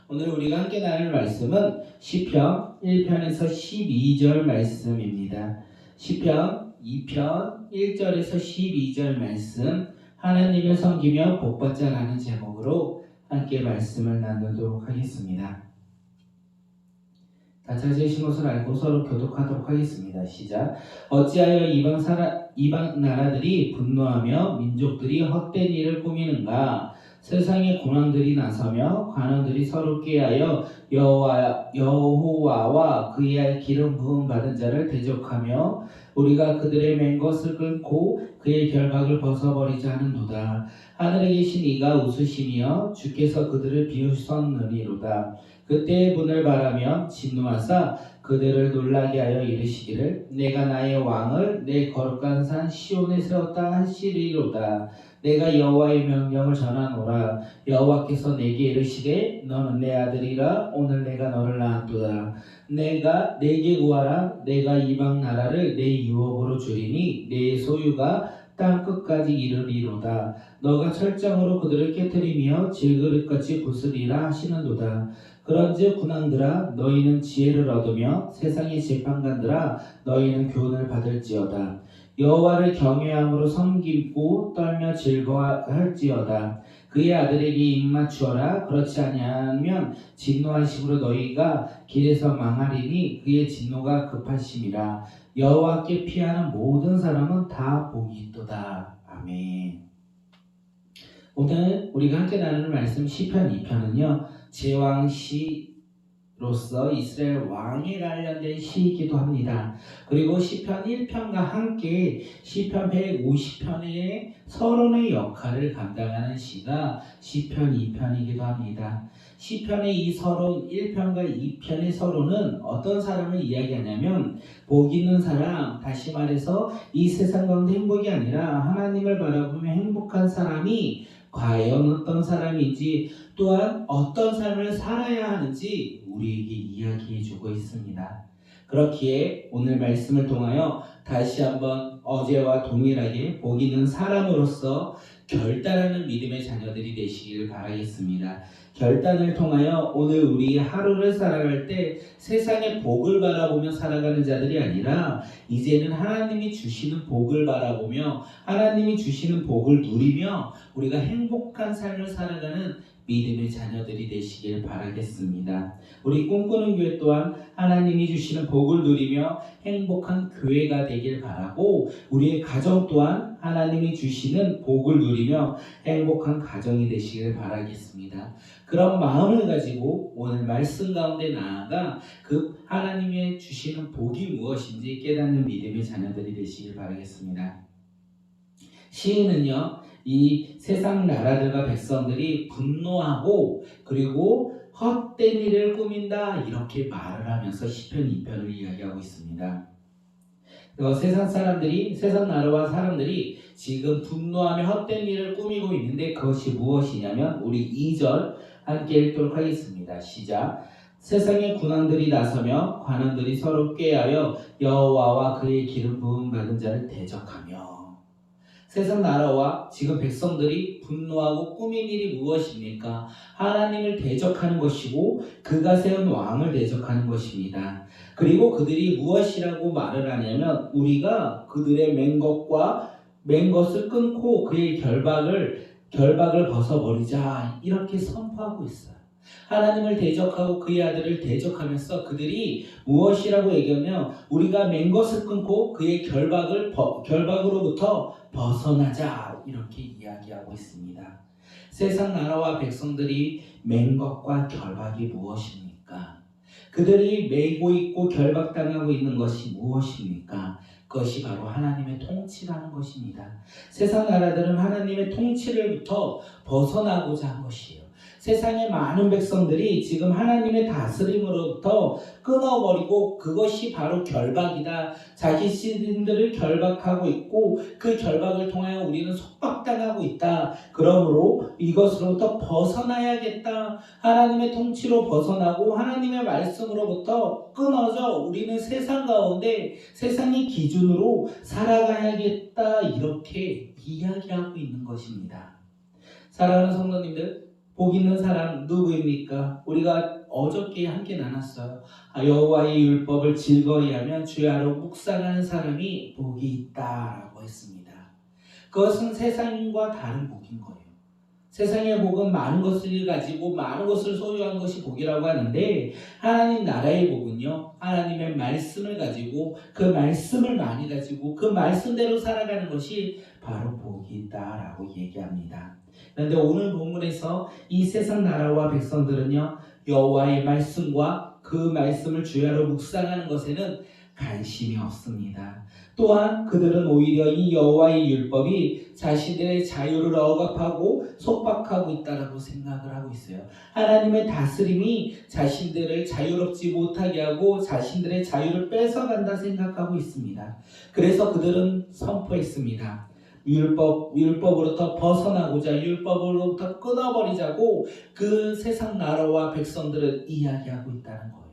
오늘 우리가 함께 나눌 말씀은 시편 1편에서 12절 말씀입니다. 시편 2편 1절에서 12절 말씀, 하나님을 섬기며 복받자라는 제목으로 함께 말씀을 나누도록 하겠습니다. 다 찾으신 것을 알고 서로 교독하도록 하겠습니다. 시작. 어찌하여 이방 나라들이 분노하며 민족들이 헛된 일을 꾸미는가? 세상의 군왕들이 나서며 관원들이 서로 꾀하여 여호와와 그의 기름 부음 받은 자를 대적하며 우리가 그들의 맨 것을 끊고 그의 결박을 벗어버리자 하는도다. 하늘에 계신 이가 웃으시며 주께서 그들을 비웃었느니로다. 그때의 분을 바라며 진노하사 그들을 놀라게 하여 이르시기를 내가 나의 왕을 내 거룩한 산 시온에 세웠다 하시리로다. 내가 여호와의 명령을 전하노라. 여호와께서 내게 이르시되 너는 내 아들이라. 오늘 내가 너를 낳았도다. 내가 내게 구하라. 내가 이방 나라를 내 유업으로 주리니 내 소유가 땅 끝까지 이르리로다. 너가 철장으로 그들을 깨뜨리며 질그릇같이 부수리라 하시는도다. 그런즉 군왕들아 너희는 지혜를 얻으며 세상의 재판관들아 너희는 교훈을 받을지어다. 여호와를 경외함으로 섬기고 떨며 즐거워할지어다. 그의 아들에게 입맞추어라. 그렇지 아니하면 진노하심으로 너희가 길에서 망하리니 그의 진노가 급하심이라. 여호와께 피하는 모든 사람은 다 복이 있도다. 아멘. 오늘 우리가 함께 나누는 말씀 시편 2편은요 제왕시로서 이스라엘 왕에 관련된 시이기도 합니다. 그리고 시편 1편과 함께 시편 150편의 서론의 역할을 감당하는 시가 시편 2편이기도 합니다. 시편의 이 서론 1편과 2편의 서론은 어떤 사람을 이야기하냐면 복 있는 사람, 다시 말해서 이 세상 가운데 행복이 아니라 하나님을 바라보며 행복한 사람이 과연 어떤 사람인지, 또한 어떤 삶을 살아야 하는지 우리에게 이야기해주고 있습니다. 그렇기에 오늘 말씀을 통하여 다시 한번 어제와 동일하게 복 있는 사람으로서 결단하는 믿음의 자녀들이 되시길 바라겠습니다. 결단을 통하여 오늘 우리 하루를 살아갈 때 세상의 복을 바라보며 살아가는 자들이 아니라 이제는 하나님이 주시는 복을 바라보며 하나님이 주시는 복을 누리며 우리가 행복한 삶을 살아가는 믿음의 자녀들이 되시길 바라겠습니다. 우리 꿈꾸는 교회 또한 하나님이 주시는 복을 누리며 행복한 교회가 되길 바라고, 우리의 가정 또한 하나님이 주시는 복을 누리며 행복한 가정이 되시길 바라겠습니다. 그런 마음을 가지고 오늘 말씀 가운데 나아가 그 하나님의 주시는 복이 무엇인지 깨닫는 믿음의 자녀들이 되시길 바라겠습니다. 시인은요, 이 세상 나라들과 백성들이 분노하고 그리고 헛된 일을 꾸민다 이렇게 말을 하면서 시편 2편을 이야기하고 있습니다. 세상 나라와 사람들이 지금 분노하며 헛된 일을 꾸미고 있는데 그것이 무엇이냐면 우리 2절 함께 읽도록 하겠습니다. 시작. 세상의 군왕들이 나서며 관원들이 서로 꾀하여 여호와와 그의 기름 부음 받은 자를 대적하며. 세상 나라와 지금 백성들이 분노하고 꾸민 일이 무엇입니까? 하나님을 대적하는 것이고 그가 세운 왕을 대적하는 것입니다. 그리고 그들이 무엇이라고 말을 하냐면 우리가 그들의 맨 것을 끊고 그의 결박을 벗어버리자 이렇게 선포하고 있어요. 하나님을 대적하고 그의 아들을 대적하면서 그들이 무엇이라고 얘기하면 우리가 맨 것을 끊고 그의 결박으로부터 벗어나자 이렇게 이야기하고 있습니다. 세상 나라와 백성들이 맨 것과 결박이 무엇입니까? 그들이 매고 있고 결박당하고 있는 것이 무엇입니까? 그것이 바로 하나님의 통치라는 것입니다. 세상 나라들은 하나님의 통치를부터 벗어나고자 한 것이에요. 세상의 많은 백성들이 지금 하나님의 다스림으로부터 끊어버리고 그것이 바로 결박이다. 자기 신들을 결박하고 있고 그 결박을 통하여 우리는 속박당하고 있다. 그러므로 이것으로부터 벗어나야겠다. 하나님의 통치로 벗어나고 하나님의 말씀으로부터 끊어져 우리는 세상 가운데 세상의 기준으로 살아가야겠다. 이렇게 이야기하고 있는 것입니다. 사랑하는 성도님들, 복 있는 사람 누구입니까? 우리가 어저께 함께 나눴어요. 여호와의 율법을 즐거이 하면 주야로 묵상하는 사람이 복이 있다라고 했습니다. 그것은 세상과 다른 복인 거예요. 세상의 복은 많은 것을 가지고 많은 것을 소유한 것이 복이라고 하는데, 하나님 나라의 복은요, 하나님의 말씀을 가지고 그 말씀을 많이 가지고 그 말씀대로 살아가는 것이 바로 복이 있다라고 얘기합니다. 그런데 오늘 본문에서 이 세상 나라와 백성들은요, 여호와의 말씀과 그 말씀을 주야로 묵상하는 것에는 관심이 없습니다. 또한 그들은 오히려 이 여호와의 율법이 자신들의 자유를 억압하고 속박하고 있다라고 생각을 하고 있어요. 하나님의 다스림이 자신들을 자유롭지 못하게 하고 자신들의 자유를 뺏어간다 생각하고 있습니다. 그래서 그들은 선포했습니다. 율법으로부터 벗어나고자, 율법으로부터 끊어버리자고 그 세상 나라와 백성들은 이야기하고 있다는 거예요.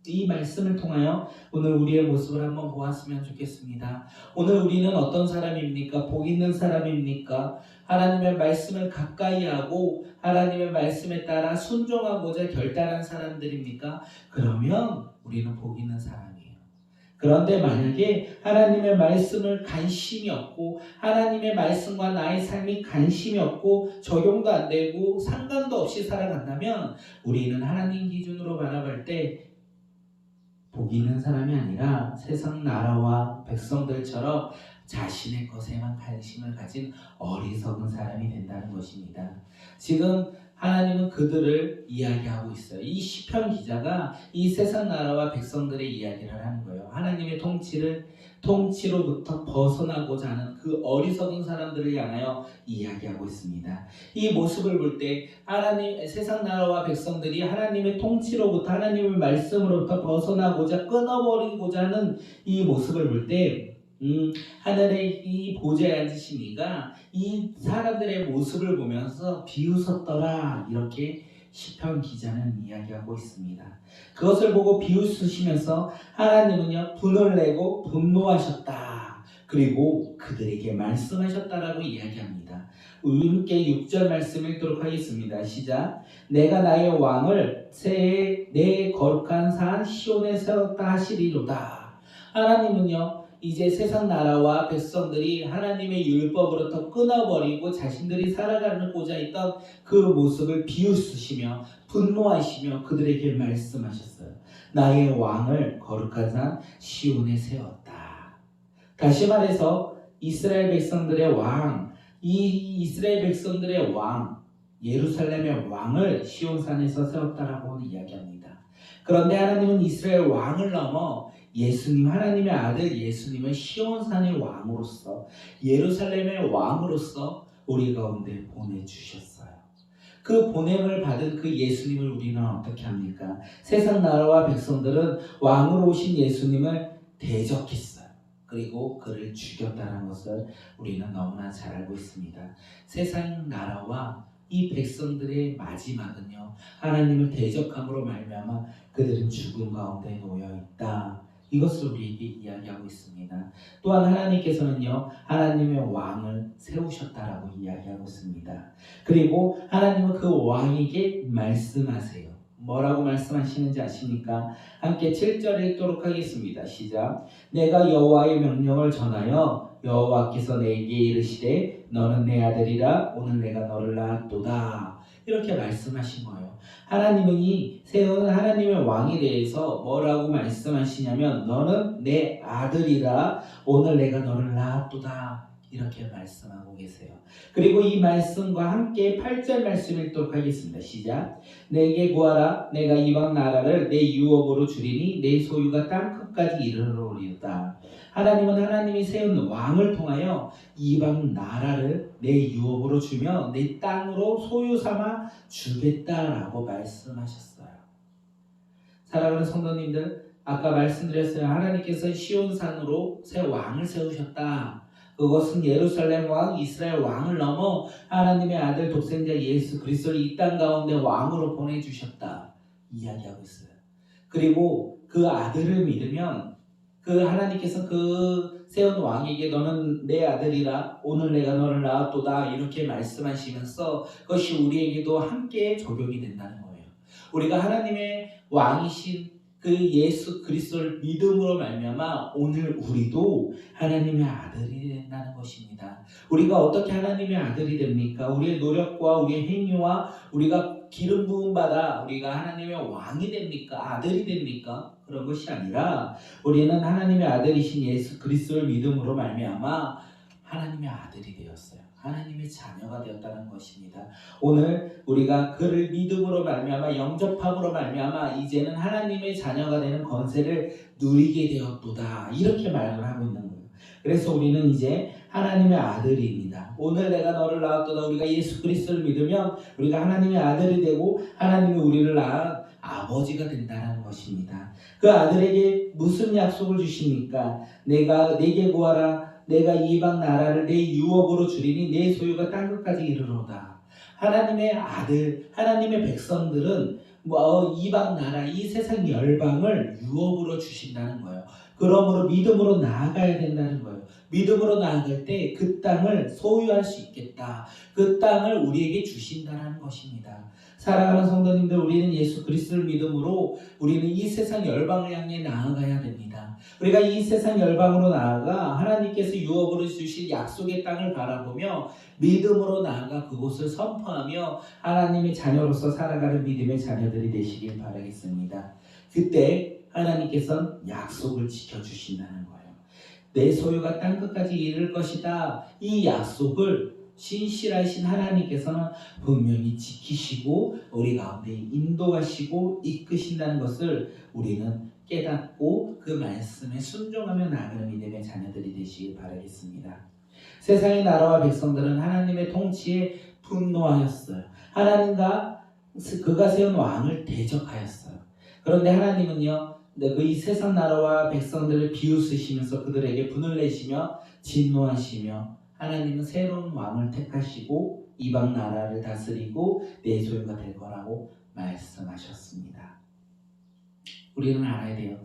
이 말씀을 통하여 오늘 우리의 모습을 한번 보았으면 좋겠습니다. 오늘 우리는 어떤 사람입니까? 복 있는 사람입니까? 하나님의 말씀을 가까이 하고 하나님의 말씀에 따라 순종하고자 결단한 사람들입니까? 그러면 우리는 복 있는 사람이에요. 그런데 만약에 하나님의 말씀을 관심이 없고 하나님의 말씀과 나의 삶이 관심이 없고 적용도 안 되고 상관도 없이 살아간다면 우리는 하나님 기준으로 바라볼 때 복 있는 사람이 아니라 세상 나라와 백성들처럼 자신의 것에만 관심을 가진 어리석은 사람이 된다는 것입니다. 지금 하나님은 그들을 이야기하고 있어요. 이 시편 기자가 이 세상 나라와 백성들의 이야기를 하는 거예요. 하나님의 통치로부터 벗어나고자 하는 그 어리석은 사람들을 향하여 이야기하고 있습니다. 이 모습을 볼 때 하나님, 세상 나라와 백성들이 하나님의 통치로부터 하나님의 말씀으로부터 벗어나고자 끊어버리고자 하는 이 모습을 볼 때 하늘의 이 보좌에 앉으신 이가 이 사람들의 모습을 보면서 비웃었더라, 이렇게 시편 기자는 이야기하고 있습니다. 그것을 보고 비웃으시면서 하나님은요, 분을 내고 분노하셨다, 그리고 그들에게 말씀하셨다라고 이야기합니다. 우리 함께 6절 말씀 읽도록 하겠습니다. 시작. 내가 나의 왕을 새해 내 거룩한 산 시온에 세웠다 하시리로다. 하나님은요, 이제 세상 나라와 백성들이 하나님의 율법으로부터 끊어버리고 자신들이 살아가고자 했던 그 모습을 비웃으시며 분노하시며 그들에게 말씀하셨어요. 나의 왕을 거룩한 산 시온에 세웠다. 다시 말해서 이스라엘 백성들의 왕, 이 이스라엘 백성들의 왕, 예루살렘의 왕을 시온산에서 세웠다라고 이야기합니다. 그런데 하나님은 이스라엘 왕을 넘어 예수님, 하나님의 아들 예수님을 시온산의 왕으로서, 예루살렘의 왕으로서 우리 가운데 보내주셨어요. 그 보냄을 받은 그 예수님을 우리는 어떻게 합니까? 세상 나라와 백성들은 왕으로 오신 예수님을 대적했어요. 그리고 그를 죽였다는 것을 우리는 너무나 잘 알고 있습니다. 세상 나라와 이 백성들의 마지막은요, 하나님을 대적함으로 말미암아 그들은 죽음 가운데 놓여 있다, 이것을 우리에게 이야기하고 있습니다. 또한 하나님께서는요, 하나님의 왕을 세우셨다라고 이야기하고 있습니다. 그리고 하나님은 그 왕에게 말씀하세요. 뭐라고 말씀하시는지 아십니까? 함께 7절 읽도록 하겠습니다. 시작. 내가 여호와의 명령을 전하여 여호와께서 내게 이르시되 너는 내 아들이라 오늘 내가 너를 낳았도다, 이렇게 말씀하신 거예요. 하나님은 이 세운 하나님의 왕에 대해서 뭐라고 말씀하시냐면 너는 내 아들이라 오늘 내가 너를 낳았도다, 이렇게 말씀하고 계세요. 그리고 이 말씀과 함께 8절 말씀 읽도록 하겠습니다. 시작. 내게 구하라. 내가 이방 나라를 내 유업으로 주리니 내 소유가 땅 끝까지 이르러오리로다. 하나님은 하나님이 세운 왕을 통하여 이방 나라를 내 유업으로 주며 내 땅으로 소유 삼아 주겠다라고 말씀하셨어요. 사랑하는 성도님들, 아까 말씀드렸어요. 하나님께서 시온산으로 새 왕을 세우셨다. 그것은 예루살렘 왕, 이스라엘 왕을 넘어 하나님의 아들 독생자 예수 그리스도를 이 땅 가운데 왕으로 보내주셨다, 이야기하고 있어요. 그리고 그 아들을 믿으면 그 하나님께서 그 세운 왕에게 너는 내 아들이라 오늘 내가 너를 낳았도다 이렇게 말씀하시면서 그것이 우리에게도 함께 적용이 된다는 거예요. 우리가 하나님의 왕이신 그 예수 그리스도를 믿음으로 말미암아 오늘 우리도 하나님의 아들이 된다는 것입니다. 우리가 어떻게 하나님의 아들이 됩니까? 우리의 노력과 우리의 행위와 우리가 기름 부음 받아 우리가 하나님의 왕이 됩니까? 아들이 됩니까? 그런 것이 아니라 우리는 하나님의 아들이신 예수 그리스도를 믿음으로 말미암아 하나님의 아들이 되었어요. 하나님의 자녀가 되었다는 것입니다. 오늘 우리가 그를 믿음으로 말미암아 영접함으로 말미암아 이제는 하나님의 자녀가 되는 권세를 누리게 되었도다 이렇게 말을 하고 있는 거예요. 그래서 우리는 이제 하나님의 아들입니다. 오늘 내가 너를 낳았도다. 우리가 예수 그리스도를 믿으면 우리가 하나님의 아들이 되고 하나님이 우리를 낳은 아버지가 된다는 것입니다. 그 아들에게 무슨 약속을 주십니까? 내가 내게 구하라. 내가 이방 나라를 내 유업으로 주리니 내 소유가 땅 끝까지 이르로다. 하나님의 아들, 하나님의 백성들은 이방 나라, 이 세상 열방을 유업으로 주신다는 거예요. 그러므로 믿음으로 나아가야 된다는 거예요. 믿음으로 나아갈 때 그 땅을 소유할 수 있겠다. 그 땅을 우리에게 주신다는 것입니다. 사랑하는 성도님들, 우리는 예수 그리스도를 믿음으로 우리는 이 세상 열방을 향해 나아가야 됩니다. 우리가 이 세상 열방으로 나아가 하나님께서 유업으로 주실 약속의 땅을 바라보며 믿음으로 나아가 그곳을 선포하며 하나님의 자녀로서 살아가는 믿음의 자녀들이 되시길 바라겠습니다. 그때 하나님께서는 약속을 지켜주신다는 거예요. 내 소유가 땅 끝까지 이를 것이다. 이 약속을 신실하신 하나님께서는 분명히 지키시고 우리 가운데 인도하시고 이끄신다는 것을 우리는 깨닫고 그 말씀에 순종하며 나아가는 믿음의 자녀들이 되시길 바라겠습니다. 세상의 나라와 백성들은 하나님의 통치에 분노하였어요. 하나님과 그가 세운 왕을 대적하였어요. 그런데 하나님은요, 그 이 세상 나라와 백성들을 비웃으시면서 그들에게 분을 내시며 진노하시며 하나님은 새로운 왕을 택하시고 이방 나라를 다스리고 내 소유가 될 거라고 말씀하셨습니다. 우리는 알아야 돼요.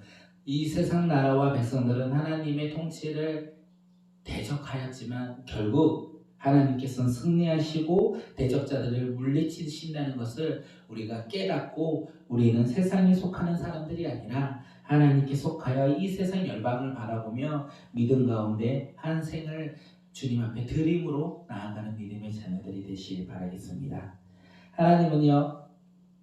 이 세상 나라와 백성들은 하나님의 통치를 대적하였지만 결국 하나님께서는 승리하시고 대적자들을 물리치신다는 것을 우리가 깨닫고 우리는 세상에 속하는 사람들이 아니라 하나님께 속하여 이 세상 열방을 바라보며 믿음 가운데 한 생을 주님 앞에 드림으로 나아가는 믿음의 자녀들이 되시길 바라겠습니다. 하나님은요,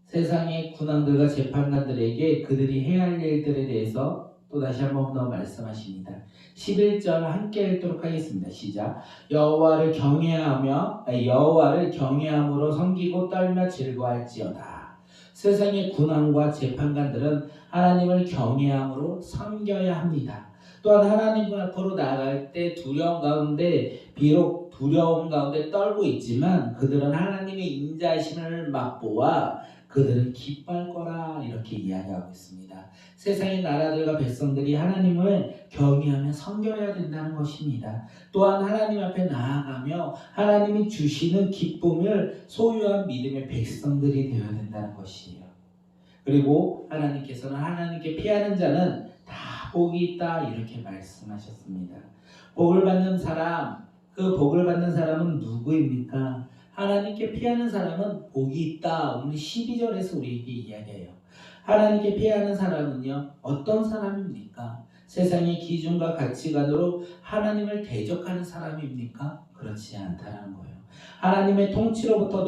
세상의 군왕들과 재판관들에게 그들이 해야 할 일들에 대해서 또 다시 한번 더 말씀하십니다. 11절 함께 읽도록 하겠습니다. 시작. 여호와를 경외함으로 섬기고 떨며 즐거워할지어다. 세상의 군왕과 재판관들은 하나님을 경외함으로 섬겨야 합니다. 또한 하나님 앞으로 나아갈 때 비록 두려움 가운데 떨고 있지만 그들은 하나님의 인자하심을 맛보아 그들은 기뻐할 거라 이렇게 이야기하고 있습니다. 세상의 나라들과 백성들이 하나님을 경외하며 섬겨야 된다는 것입니다. 또한 하나님 앞에 나아가며 하나님이 주시는 기쁨을 소유한 믿음의 백성들이 되어야 된다는 것이에요. 그리고 하나님께서는 하나님께 피하는 자는 다 복이 있다 이렇게 말씀하셨습니다. 복을 받는 사람, 그 복을 받는 사람은 누구입니까? 하나님께 피하는 사람은 복이 있다. 오늘 12절에서 우리에게 이야기해요. 하나님께 피하는 사람은요, 어떤 사람입니까? 세상의 기준과 가치관으로 하나님을 대적하는 사람입니까? 그렇지 않다는 거예요. 하나님의 통치로부터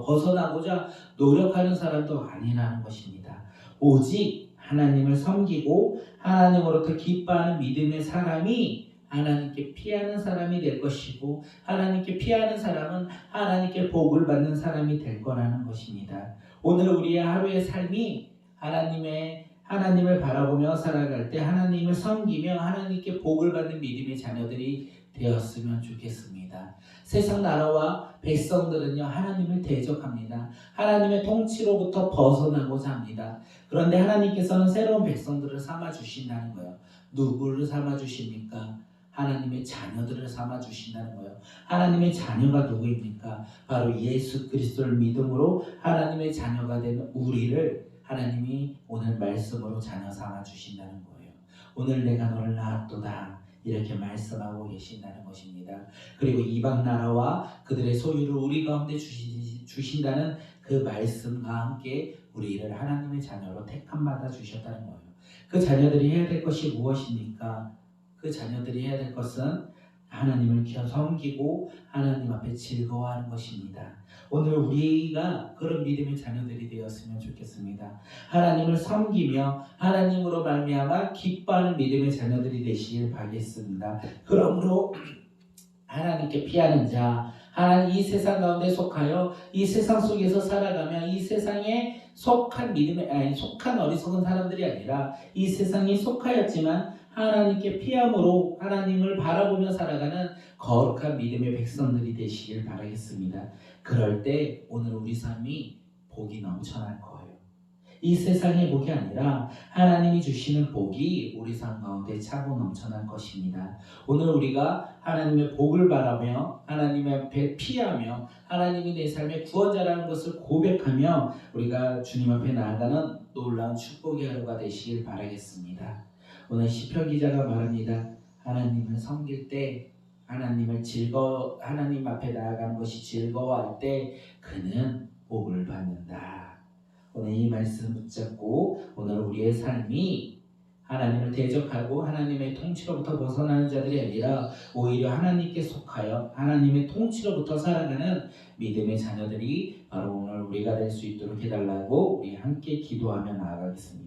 벗어나고자 노력하는 사람도 아니라는 것입니다. 오직 하나님을 섬기고 하나님으로부터 기뻐하는 믿음의 사람이 하나님께 피하는 사람이 될 것이고 하나님께 피하는 사람은 하나님께 복을 받는 사람이 될 거라는 것입니다. 오늘 우리의 하루의 삶이 하나님을 바라보며 살아갈 때 하나님을 섬기며 하나님께 복을 받는 믿음의 자녀들이 되었으면 좋겠습니다. 세상 나라와 백성들은요, 하나님을 대적합니다. 하나님의 통치로부터 벗어나고자 합니다. 그런데 하나님께서는 새로운 백성들을 삼아주신다는 거예요. 누구를 삼아주십니까? 하나님의 자녀들을 삼아주신다는 거예요. 하나님의 자녀가 누구입니까? 바로 예수 그리스도를 믿음으로 하나님의 자녀가 된 우리를 하나님이 오늘 말씀으로 자녀 삼아주신다는 거예요. 오늘 내가 너를 낳았도다. 이렇게 말씀하고 계신다는 것입니다. 그리고 이방 나라와 그들의 소유를 우리 가운데 주신다는 그 말씀과 함께 우리를 하나님의 자녀로 택함받아 주셨다는 거예요. 그 자녀들이 해야 될 것이 무엇입니까? 그 자녀들이 해야 될 것은 하나님을 섬기고 하나님 앞에 즐거워하는 것입니다. 오늘 우리가 그런 믿음의 자녀들이 되었으면 좋겠습니다. 하나님을 섬기며 하나님으로 말미암아 기뻐하는 믿음의 자녀들이 되시길 바라겠습니다. 그러므로 하나님께 피하는 자, 하나님 이 세상 가운데 속하여 이 세상 속에서 살아가며 이 세상에 속한 속한 어리석은 사람들이 아니라 이 세상에 속하였지만 하나님께 피함으로 하나님을 바라보며 살아가는 거룩한 믿음의 백성들이 되시길 바라겠습니다. 그럴 때 오늘 우리 삶이 복이 넘쳐날 거예요. 이 세상의 복이 아니라 하나님이 주시는 복이 우리 삶 가운데 차고 넘쳐날 것입니다. 오늘 우리가 하나님의 복을 바라며 하나님의 앞에 피하며 하나님이 내 삶의 구원자라는 것을 고백하며 우리가 주님 앞에 나아가는 놀라운 축복의 하루가 되시길 바라겠습니다. 오늘 시편 기자가 말합니다. 하나님을 섬길 때 하나님 앞에 나아가는 것이 즐거워할 때 그는 복을 받는다. 오늘 이 말씀 붙잡고 오늘 우리의 삶이 하나님을 대적하고 하나님의 통치로부터 벗어나는 자들이 아니라 오히려 하나님께 속하여 하나님의 통치로부터 살아가는 믿음의 자녀들이 바로 오늘 우리가 될 수 있도록 해달라고 우리 함께 기도하며 나아가겠습니다.